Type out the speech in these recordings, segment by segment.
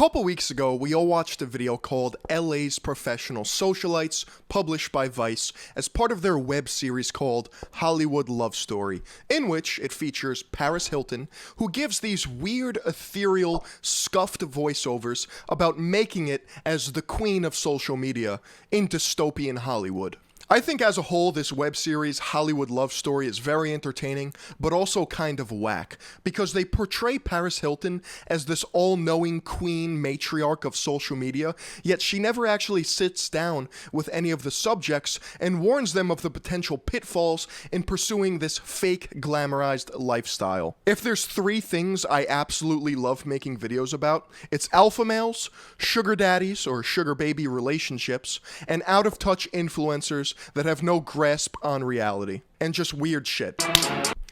couple weeks ago, we all watched a video called LA's Professional Socialites, published by Vice, as part of their web series called Hollywood Love Story, in which it features Paris Hilton, who gives these weird, ethereal, scuffed voiceovers about making it as the queen of social media in dystopian Hollywood. I think as a whole, this web series, Hollywood Love Story, is very entertaining, but also kind of whack, because they portray Paris Hilton as this all-knowing queen matriarch of social media, yet she never actually sits down with any of the subjects and warns them of the potential pitfalls in pursuing this fake, glamorized lifestyle. If there's three things I absolutely love making videos about, it's alpha males, sugar daddies or sugar baby relationships, and out-of-touch influencers that have no grasp on reality, and just weird shit.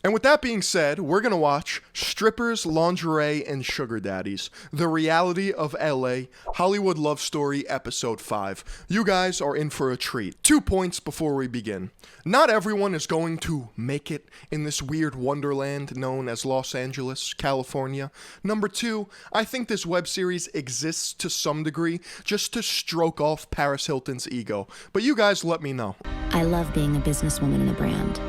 And with that being said, we're gonna watch Strippers, Lingerie, and Sugar Daddies, The Reality of LA, Hollywood Love Story, Episode 5. You guys are in for a treat. 2 points before we begin. Not everyone is going to make it in this weird wonderland known as Los Angeles, California. Number 2, I think this web series exists to some degree just to stroke off Paris Hilton's ego. But you guys let me know. I love being a businesswoman in a brand.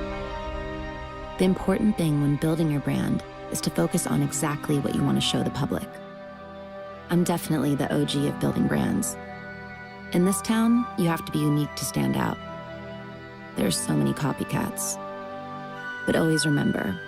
The important thing when building your brand is to focus on exactly what you want to show the public. I'm definitely the OG of building brands. In this town, you have to be unique to stand out. There's so many copycats. But always remember,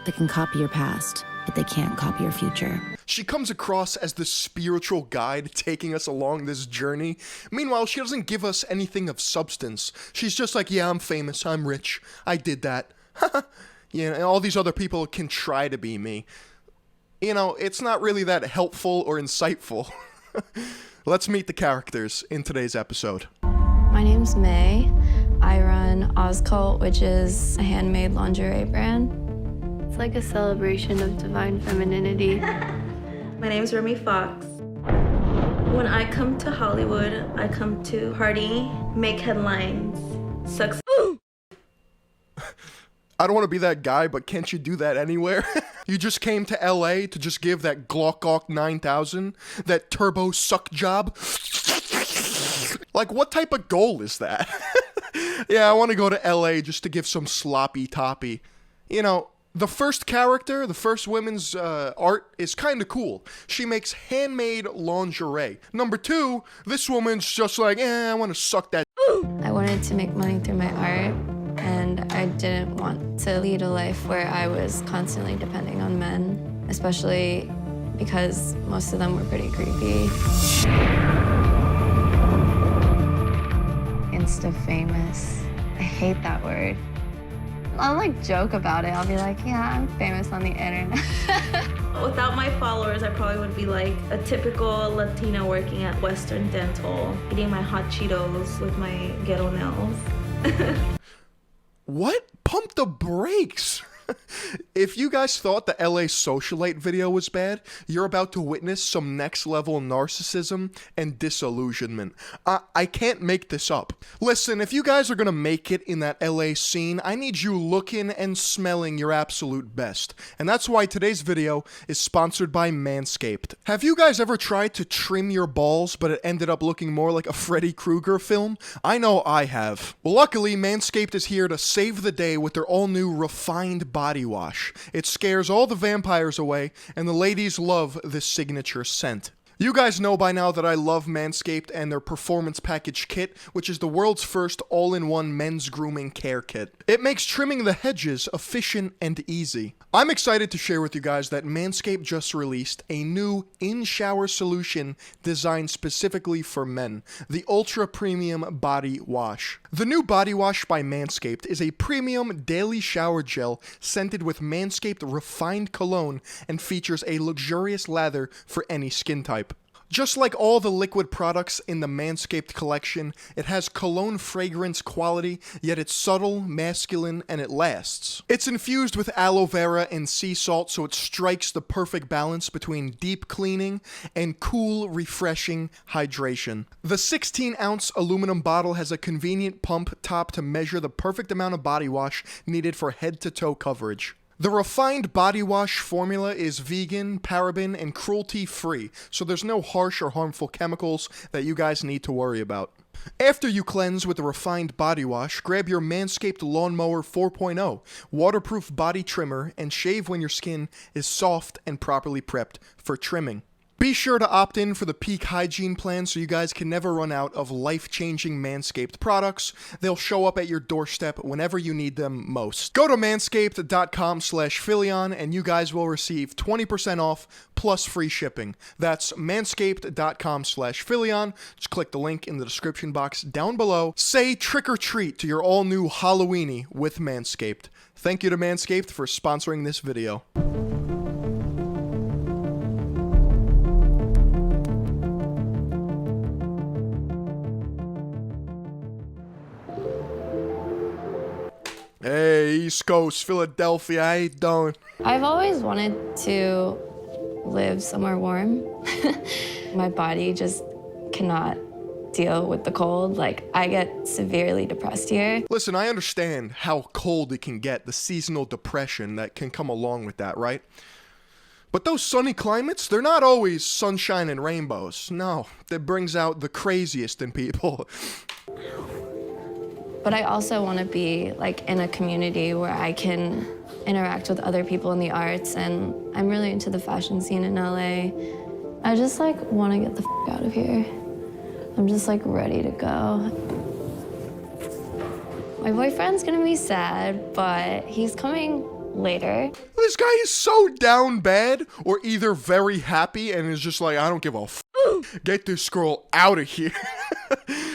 they can copy your past, but they can't copy your future. She comes across as the spiritual guide taking us along this journey. Meanwhile, she doesn't give us anything of substance. She's just like, yeah, I'm famous, I'm rich, I did that. You know, and all these other people can try to be me. You know, it's not really that helpful or insightful. Let's meet the characters in today's episode. My name's May. I run OZCULT, which is a handmade lingerie brand. It's like a celebration of divine femininity. My name's Remy Fox. When I come to Hollywood, I come to party, make headlines, succeed. I don't want to be that guy, but can't you do that anywhere? You just came to LA to just give that Glock 9000, that turbo suck job? Like, what type of goal is that? Yeah, I want to go to LA just to give some sloppy toppy. You know, the first character, the first women's art is kind of cool. She makes handmade lingerie. Number 2, this woman's just like, I want to suck that. I wanted to make money through my art, and I didn't want to lead a life where I was constantly depending on men, especially because most of them were pretty creepy. Insta famous. I hate that word. I'll like joke about it. I'll be like, yeah, I'm famous on the internet. Without my followers, I probably would be like a typical Latina working at Western Dental, eating my hot Cheetos with my ghetto nails. What? Pump the brakes! If you guys thought the LA Socialite video was bad, you're about to witness some next level narcissism and disillusionment. I can't make this up. Listen, if you guys are gonna make it in that LA scene, I need you looking and smelling your absolute best. And that's why today's video is sponsored by Manscaped. Have you guys ever tried to trim your balls, but it ended up looking more like a Freddy Krueger film? I know I have. Well, luckily, Manscaped is here to save the day with their all-new refined body wash. It scares all the vampires away, and the ladies love this signature scent. You guys know by now that I love Manscaped and their Performance Package Kit, which is the world's first all-in-one men's grooming care kit. It makes trimming the hedges efficient and easy. I'm excited to share with you guys that Manscaped just released a new in-shower solution designed specifically for men, the Ultra Premium Body Wash. The new body wash by Manscaped is a premium daily shower gel scented with Manscaped refined cologne and features a luxurious lather for any skin type. Just like all the liquid products in the Manscaped collection, it has cologne fragrance quality, yet it's subtle, masculine, and it lasts. It's infused with aloe vera and sea salt, so it strikes the perfect balance between deep cleaning and cool, refreshing hydration. The 16-ounce aluminum bottle has a convenient pump top to measure the perfect amount of body wash needed for head-to-toe coverage. The refined body wash formula is vegan, paraben, and cruelty-free, so there's no harsh or harmful chemicals that you guys need to worry about. After you cleanse with the refined body wash, grab your Manscaped Lawnmower 4.0 waterproof body trimmer and shave when your skin is soft and properly prepped for trimming. Be sure to opt in for the peak hygiene plan so you guys can never run out of life-changing Manscaped products. They'll show up at your doorstep whenever you need them most. Go to manscaped.com/Philion and you guys will receive 20% off plus free shipping. That's manscaped.com/Philion. Just click the link in the description box down below. Say trick or treat to your all-new Halloweeny with Manscaped. Thank you to Manscaped for sponsoring this video. Hey, East Coast, Philadelphia, how you doing? I've always wanted to live somewhere warm. My body just cannot deal with the cold. Like, I get severely depressed here. Listen, I understand how cold it can get, the seasonal depression that can come along with that, right? But those sunny climates, they're not always sunshine and rainbows. No, that brings out the craziest in people. But I also want to be like in a community where I can interact with other people in the arts, and I'm really into the fashion scene in LA. I just like want to get the out of here. I'm just like ready to go. My boyfriend's gonna be sad, but he's coming later. This guy is so down bad or either very happy and is just like, I don't give a f. Get this girl out of here.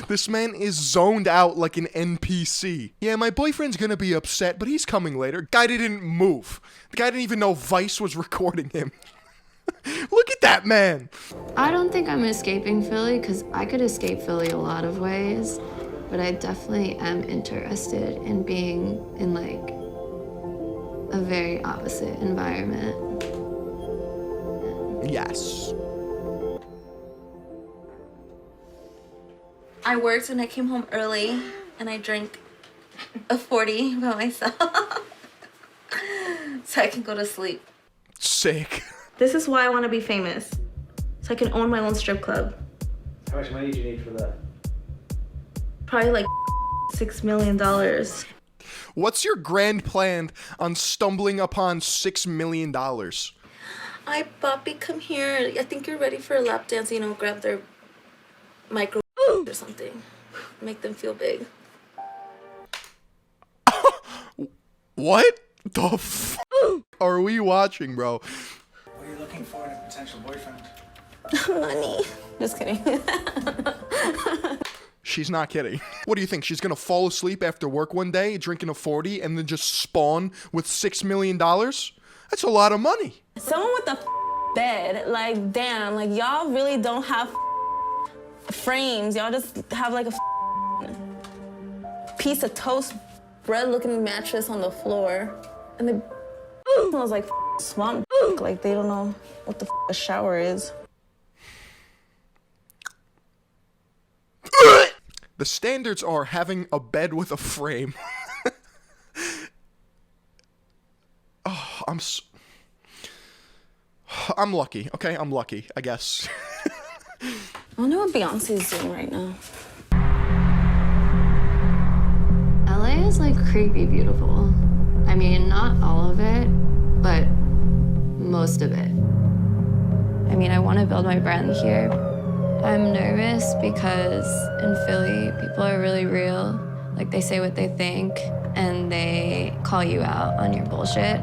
This man is zoned out like an NPC. Yeah, my boyfriend's gonna be upset, but he's coming later. Guy didn't move. The guy didn't even know Vice was recording him. Look at that man. I don't think I'm escaping Philly because I could escape Philly a lot of ways, but I definitely am interested in being in like a very opposite environment. Yes. I worked and I came home early and I drank a 40 by myself so I can go to sleep. Sick. This is why I want to be famous, so I can own my own strip club. How much money do you need for that? Probably like $6 million. What's your grand plan on stumbling upon $6 million? Hi, Papi, come here. I think you're ready for a lap dance. You know, grab their micro or something. Make them feel big. What the f are we watching, bro? What are you looking for in a potential boyfriend? Money. Just kidding. She's not kidding. What do you think? She's gonna fall asleep after work one day, drinking a 40, and then just spawn with $6 million? That's a lot of money. Someone with a bed, like, damn, like, y'all really don't have frames. Y'all just have, like, a piece of toast bread-looking mattress on the floor. And the smells like swamp. Like, they don't know what the a shower is. The standards are having a bed with a frame. Oh, I'm lucky, okay? I'm lucky, I guess. I wonder what Beyonce's doing right now. LA is like creepy beautiful. I mean, not all of it, but most of it. I mean, I want to build my brand here. I'm nervous because in Philly, people are really real. Like, they say what they think, and they call you out on your bullshit.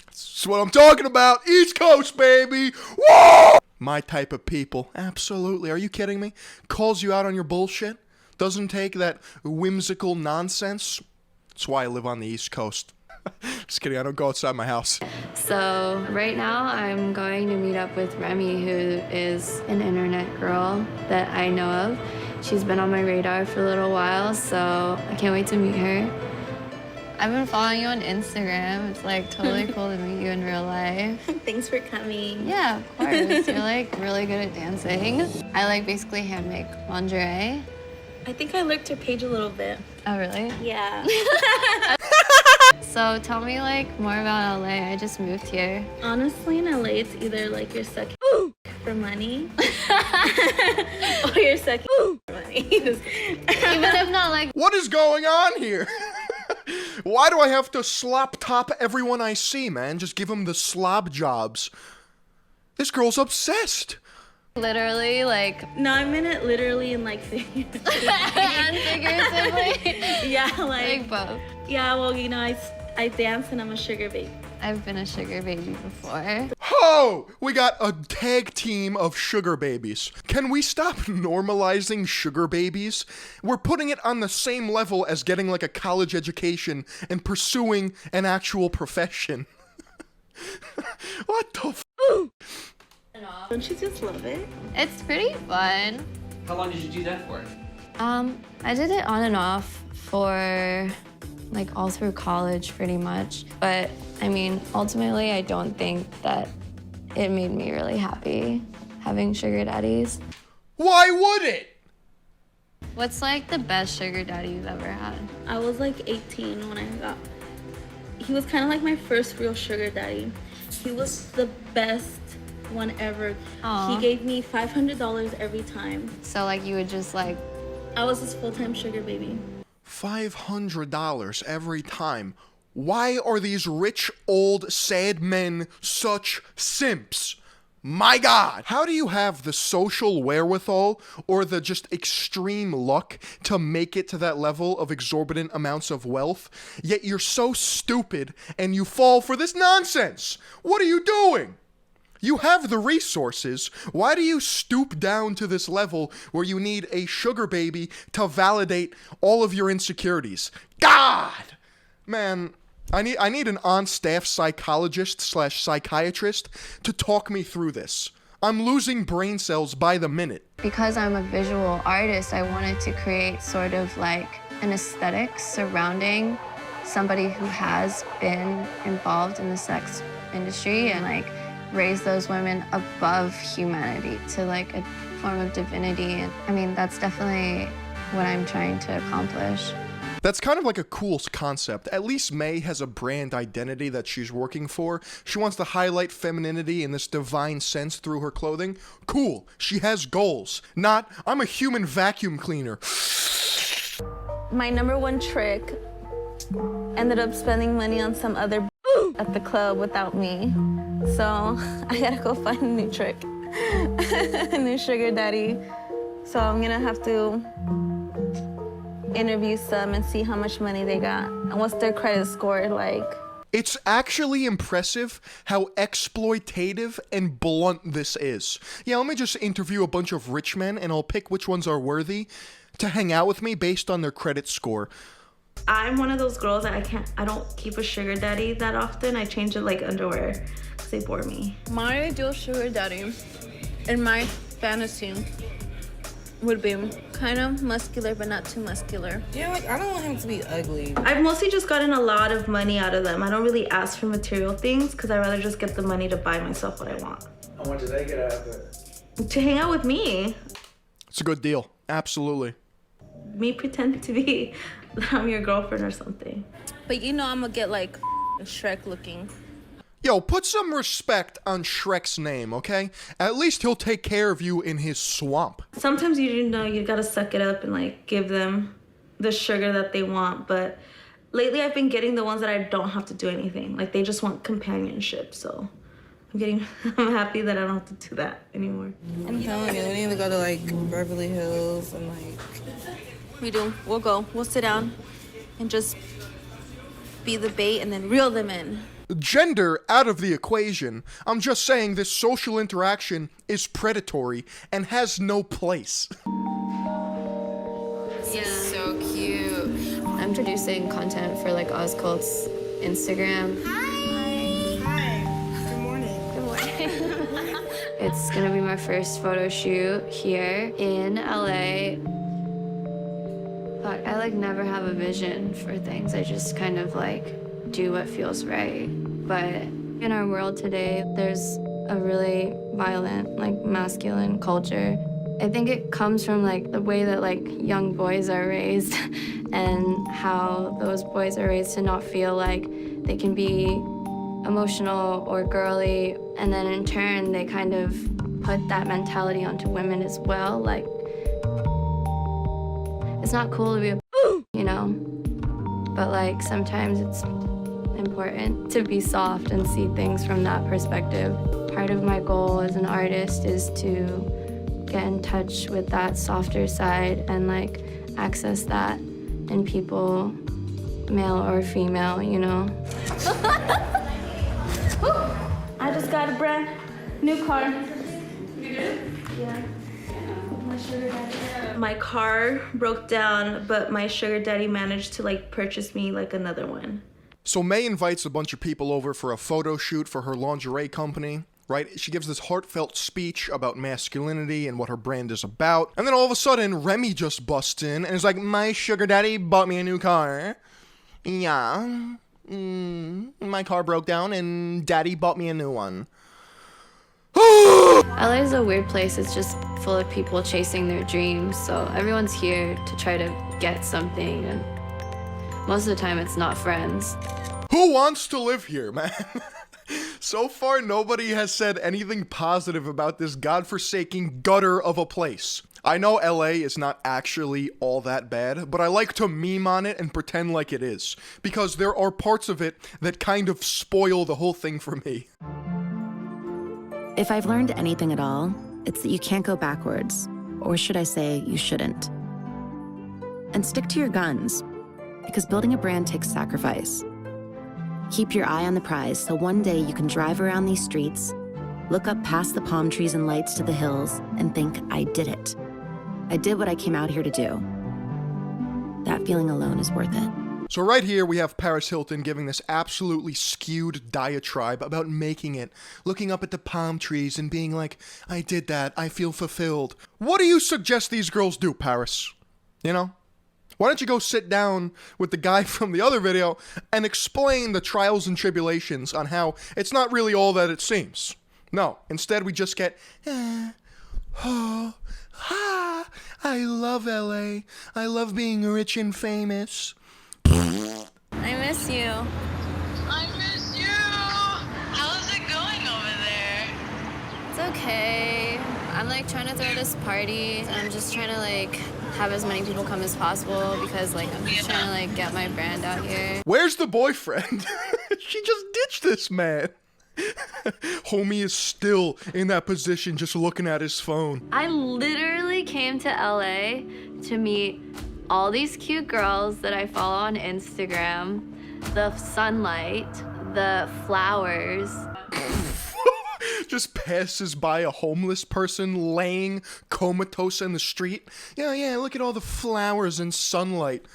That's what I'm talking about. East Coast, baby. Whoa! My type of people. Absolutely. Are you kidding me? Calls you out on your bullshit. Doesn't take that whimsical nonsense. That's why I live on the East Coast. Just kidding. I don't go outside my house. So right now I'm going to meet up with Remy, who is an internet girl that I know of. She's been on my radar for a little while, so I can't wait to meet her. I've been following you on Instagram. It's like totally cool to meet you in real life. Thanks for coming. Yeah, of course. You're like really good at dancing. I like basically hand make lingerie. I think I lurked your page a little bit. Oh, really? Yeah. So tell me like more about LA. I just moved here. Honestly, in LA, it's either like you're sucking for money or you're sucking for money. Even if not like What is going on here? Why do I have to slop top everyone I see, man? Just give them the slob jobs. This girl's obsessed. literally like No, I meant it literally and like figuratively. and figuratively. Yeah, Like both. yeah, well, you know, I dance and I'm a sugar baby. I've been a sugar baby before. Ho! We got a tag team of sugar babies. Can we stop normalizing sugar babies? We're putting it on the same level as getting like a college education and pursuing an actual profession. What the f? Don't you just love it? It's pretty fun. How long did you do that for? I did it on and off for like all through college pretty much. But I mean, ultimately, I don't think that it made me really happy having sugar daddies. Why would it? What's like the best sugar daddy you've ever had? I was like 18 when I got. He was kind of like my first real sugar daddy. He was the best one ever. Aw. He gave me $500 every time. So like you would just like, I was his full-time sugar baby. $500 every time. Why are these rich, old, sad men such simps? My God! How do you have the social wherewithal or the just extreme luck to make it to that level of exorbitant amounts of wealth, yet you're so stupid and you fall for this nonsense? What are you doing? You have the resources. Why do you stoop down to this level where you need a sugar baby to validate all of your insecurities? God! Man, I need an on-staff psychologist / psychiatrist to talk me through this. I'm losing brain cells by the minute. because I'm a visual artist, I wanted to create sort of like an aesthetic surrounding somebody who has been involved in the sex industry and like raise those women above humanity to like a form of divinity. And I mean, that's definitely what I'm trying to accomplish. That's kind of like a cool concept. At least May has a brand identity that she's working for. She wants to highlight femininity in this divine sense through her clothing. Cool. She has goals. Not, I'm a human vacuum cleaner. My number one trick ended up spending money on some other at the club without me. So I gotta go find a new trick, a new sugar daddy. So I'm gonna have to interview some and see how much money they got and what's their credit score like. It's actually impressive how exploitative and blunt this is. Yeah, let me just interview a bunch of rich men and I'll pick which ones are worthy to hang out with me based on their credit score. I'm one of those girls that I don't keep a sugar daddy that often. I change it like underwear because they bore me. My ideal sugar daddy in my fantasy would be kind of muscular, but not too muscular. Yeah, like, I don't want him to be ugly. I've mostly just gotten a lot of money out of them. I don't really ask for material things because I'd rather just get the money to buy myself what I want. And what do they get out of it? To hang out with me. It's a good deal. Absolutely. Me pretend to be that I'm your girlfriend or something. But you know I'm gonna get like Shrek looking. Yo, put some respect on Shrek's name, okay? At least he'll take care of you in his swamp. Sometimes you know you gotta suck it up and like give them the sugar that they want, but lately I've been getting the ones that I don't have to do anything. Like they just want companionship, so I'm happy that I don't have to do that anymore. I'm telling you, we need to go to like Beverly Hills and like. We do. We'll go. We'll sit down and just be the bait and then reel them in. Gender out of the equation. I'm just saying this social interaction is predatory and has no place. Yeah. So cute. I'm producing content for like OZCULT's Instagram. Hi. Good morning. Good morning. It's gonna be my first photo shoot here in LA. But I like never have a vision for things. I just kind of like do what feels right. But in our world today, there's a really violent, like masculine culture. I think it comes from like the way that like young boys are raised and how those boys are raised to not feel like they can be emotional or girly, and then in turn they kind of put that mentality onto women as well. Like, it's not cool to be a you know, but like sometimes it's important to be soft and see things from that perspective. Part of my goal as an artist is to get in touch with that softer side and like access that in people, male or female, you know. I just got a brand new car. You did? Yeah. My sugar daddy. My car broke down, but my sugar daddy managed to like purchase me like another one. So May invites a bunch of people over for a photo shoot for her lingerie company, right? She gives this heartfelt speech about masculinity and what her brand is about. And then all of a sudden, Remy just busts in and is like, my sugar daddy bought me a new car. Yeah. My car broke down and daddy bought me a new one. LA is a weird place. It's just full of people chasing their dreams. So everyone's here to try to get something. And most of the time it's not friends. Who wants to live here, man? So far, nobody has said anything positive about this godforsaken gutter of a place. I know LA is not actually all that bad, but I like to meme on it and pretend like it is, because there are parts of it that kind of spoil the whole thing for me. If I've learned anything at all, it's that you can't go backwards, or should I say, you shouldn't. And stick to your guns, because building a brand takes sacrifice. Keep your eye on the prize so one day you can drive around these streets, look up past the palm trees and lights to the hills, and think, I did it. I did what I came out here to do. That feeling alone is worth it. So right here, we have Paris Hilton giving this absolutely skewed diatribe about making it, looking up at the palm trees and being like, I did that, I feel fulfilled. What do you suggest these girls do, Paris? You know? Why don't you go sit down with the guy from the other video and explain the trials and tribulations on how it's not really all that it seems. No, instead we just get, I love LA. I love being rich and famous. I miss you. I miss you. How's it going over there? It's okay. I'm like trying to throw this party and I'm just trying to like have as many people come as possible because like I'm just trying to like get my brand out here. Where's the boyfriend? She just ditched this man. Homie is still in that position just looking at his phone. I literally came to LA to meet all these cute girls that I follow on Instagram, the sunlight, the flowers. Just passes by a homeless person laying comatose in the street. Yeah, look at all the flowers and sunlight.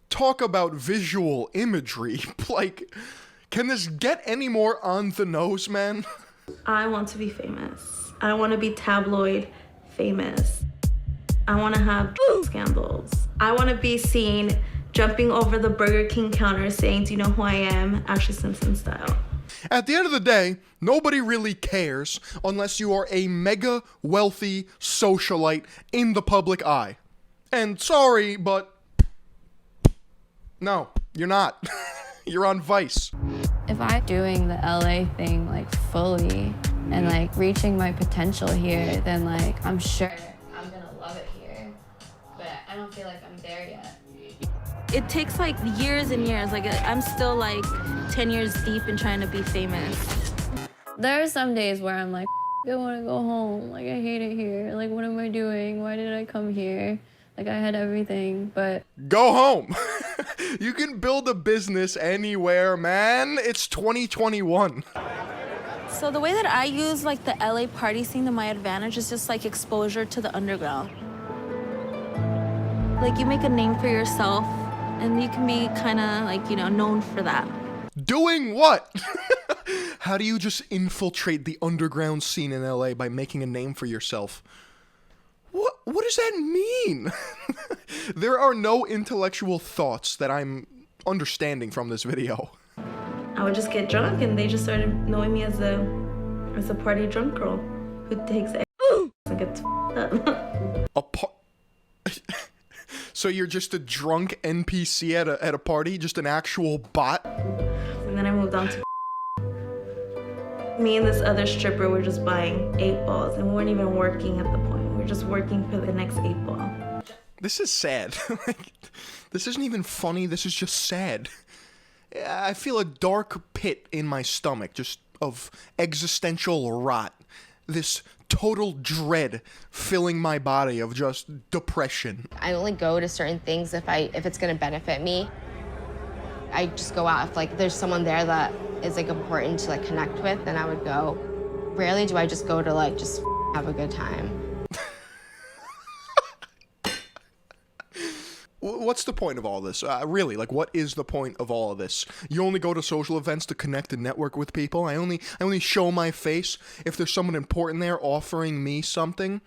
Talk about visual imagery. Like, can this get any more on the nose, man? I want to be famous. I want to be tabloid famous. I want to have scandals. I want to be seen jumping over the Burger King counter saying, do you know who I am? Ashley Simpson style. At the end of the day, nobody really cares unless you are a mega wealthy socialite in the public eye. And sorry, but no, you're not. You're on Vice. If I'm doing the LA thing like fully and like reaching my potential here, then like I'm sure I'm gonna love it here. But I don't feel like I'm there yet. It takes like years and years. Like I'm still like 10 years deep in trying to be famous. There are some days where I'm like, I want to go home. Like I hate it here. Like what am I doing? Why did I come here? Like I had everything, but Go home. You can build a business anywhere, man. It's 2021. So the way that I use like the LA party scene to my advantage is just like exposure to the underground. Like you make a name for yourself and you can be kind of like, you know, known for that. Doing what? How do you just infiltrate the underground scene in LA by making a name for yourself? What does that mean? There are no intellectual thoughts that I'm understanding from this video. I would just get drunk and they just started knowing me as a party drunk girl who takes and gets So you're just a drunk NPC at a party, just an actual bot? And then I moved on to me and this other stripper were just buying 8 balls, and we weren't even working at the point. We were just working for the next 8 ball. This is sad. Like, this isn't even funny, this is just sad. I feel a dark pit in my stomach, just of existential rot. This total dread filling my body of just depression. I only go to certain things if it's gonna benefit me. I just go out if like there's someone there that is like important to like connect with, then I would go. Rarely do I just go to like just have a good time. What's the point of all this? Really, like, what is the point of all of this? You only go to social events to connect and network with people? I only show my face if there's someone important there offering me something?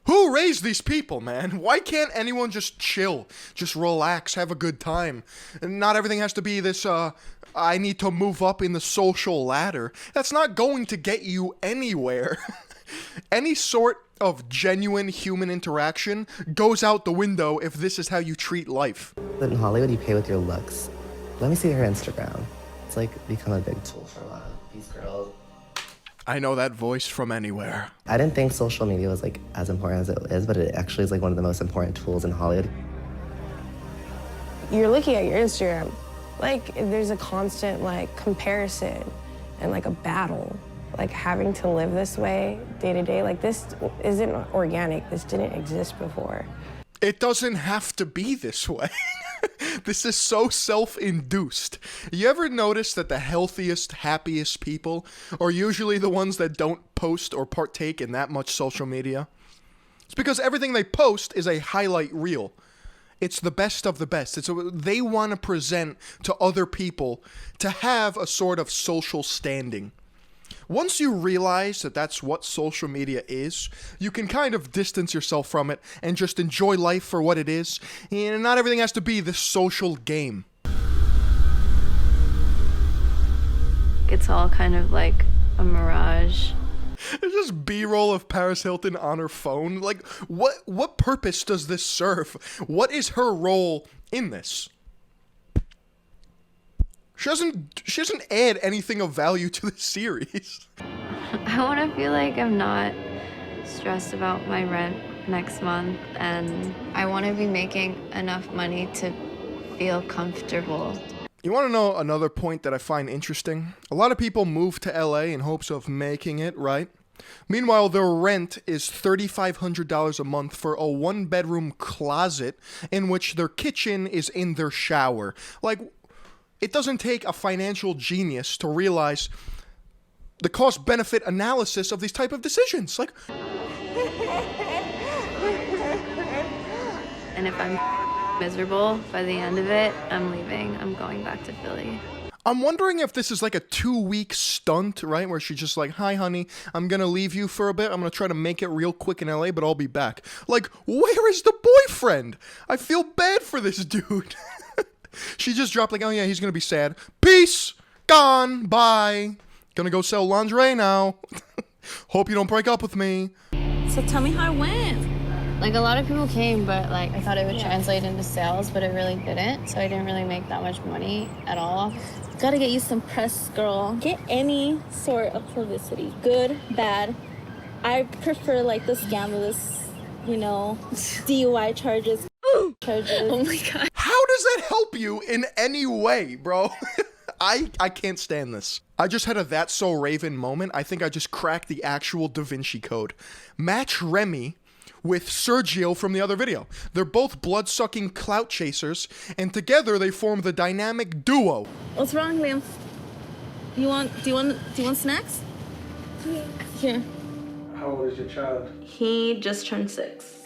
Who raised these people, man? Why can't anyone just chill, just relax, have a good time? And not everything has to be this, I need to move up in the social ladder. That's not going to get you anywhere. Any sort of genuine human interaction goes out the window if this is how you treat life. In Hollywood, you pay with your looks. Let me see her Instagram. It's like become a big tool for a lot of these girls. I know that voice from anywhere. I didn't think social media was like as important as it is, but it actually is like one of the most important tools in Hollywood. You're looking at your Instagram, like there's a constant like comparison and like a battle. Like having to live this way day to day, like this isn't organic. This didn't exist before. It doesn't have to be this way. This is so self-induced. You ever notice that the healthiest, happiest people are usually the ones that don't post or partake in that much social media? It's because everything they post is a highlight reel. It's the best of the best. They want to present to other people to have a sort of social standing. Once you realize that that's what social media is, you can kind of distance yourself from it and just enjoy life for what it is. And not everything has to be this social game. It's all kind of like a mirage. There's just B-roll of Paris Hilton on her phone. Like, what purpose does this serve? What is her role in this? She doesn't add anything of value to the series. I want to feel like I'm not stressed about my rent next month, and I want to be making enough money to feel comfortable. You want to know another point that I find interesting? A lot of people move to LA in hopes of making it, right? Meanwhile, their rent is $3,500 a month for a one-bedroom closet in which their kitchen is in their shower. Like, it doesn't take a financial genius to realize the cost-benefit analysis of these type of decisions. Like, And if I'm miserable by the end of it, I'm leaving. I'm going back to Philly. I'm wondering if this is like a 2-week stunt, right? Where she's just like, hi, honey, I'm gonna leave you for a bit. I'm gonna try to make it real quick in LA, but I'll be back. Like, where is the boyfriend? I feel bad for this dude. She just dropped like, oh yeah, he's gonna be sad. Peace! Gone! Bye! Gonna go sell lingerie now. Hope you don't break up with me. So tell me how it went. Like, a lot of people came, but like I thought it would translate into sales, but it really didn't. So I didn't really make that much money at all. Gotta get you some press, girl. Get any sort of publicity, good, bad. I prefer like the scandalous, you know, DUI charges. Oh my God. How does that help you in any way, bro? I can't stand this. I just had a That's So Raven moment. I think I just cracked the actual Da Vinci Code. Match Remy with Sergio from the other video. They're both blood-sucking clout chasers, and together they form the dynamic duo. What's wrong, Liam? Do you want snacks? Yeah. Here. How old is your child? He just turned 6.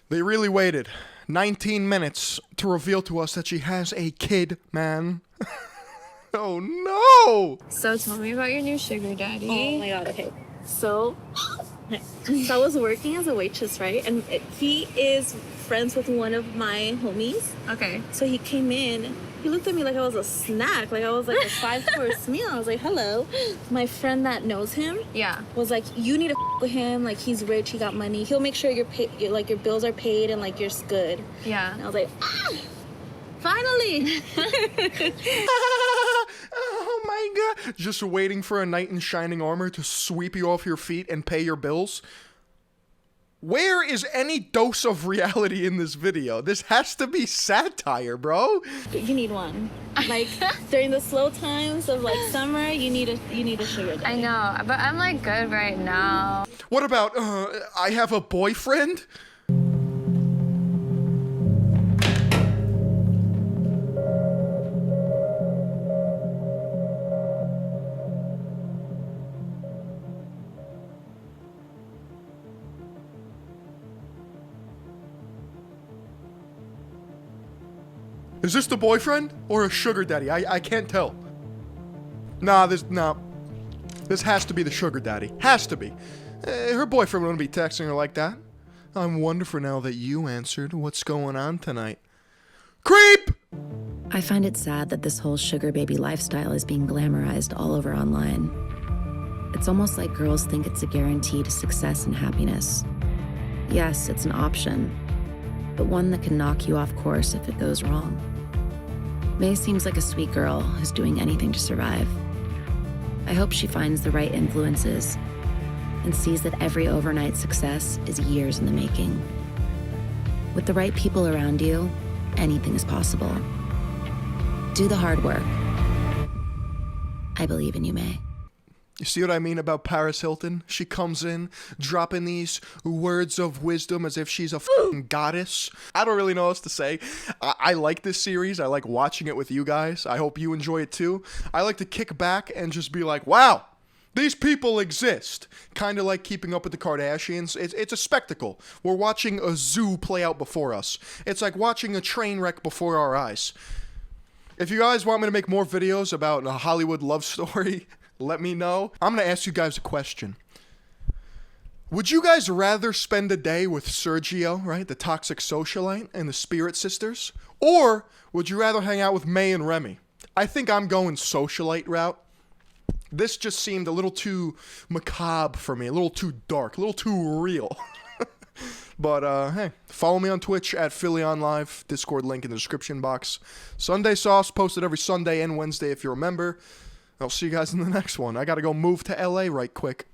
They really waited 19 minutes to reveal to us that she has a kid, man. Oh no! So tell me about your new sugar daddy. Oh my God, okay. So I was working as a waitress, right? And he is friends with one of my homies. Okay. So he came in He looked at me like I was a snack, like I was like a 5-course meal. I was like, hello. My friend that knows him was like, you need to with him. Like, he's rich, he got money. He'll make sure your bills are paid and like you're good. Yeah. And I was like, finally. Oh my god. Just waiting for a knight in shining armor to sweep you off your feet and pay your bills? Where is any dose of reality in this video? This has to be satire, bro. You need one. Like, during the slow times of like summer, you need a sugar daddy. I know, but I'm like good right now. What about, I have a boyfriend? Is this the boyfriend or a sugar daddy? I can't tell. Nah, this has to be the sugar daddy. Has to be. Her boyfriend wouldn't be texting her like that. I'm wonderful now that you answered. What's going on tonight? Creep! I find it sad that this whole sugar baby lifestyle is being glamorized all over online. It's almost like girls think it's a guarantee to success and happiness. Yes, it's an option, but one that can knock you off course if it goes wrong. May seems like a sweet girl who's doing anything to survive. I hope she finds the right influences and sees that every overnight success is years in the making. With the right people around you, anything is possible. Do the hard work. I believe in you, May. You see what I mean about Paris Hilton? She comes in, dropping these words of wisdom as if she's a f***ing goddess. I don't really know what else to say. I like this series. I like watching it with you guys. I hope you enjoy it too. I like to kick back and just be like, wow, these people exist. Kind of like Keeping Up with the Kardashians. It's a spectacle. We're watching a zoo play out before us. It's like watching a train wreck before our eyes. If you guys want me to make more videos about a Hollywood love story, let me know. I'm going to ask you guys a question. Would you guys rather spend a day with Sergio, right, the toxic socialite, and the Spirit Sisters? Or would you rather hang out with May and Remy? I think I'm going socialite route. This just seemed a little too macabre for me, a little too dark, a little too real. But, hey, follow me on Twitch at Philion Live, Discord link in the description box. Sunday Sauce, posted every Sunday and Wednesday if you're a member. I'll see you guys in the next one. I gotta go move to LA right quick.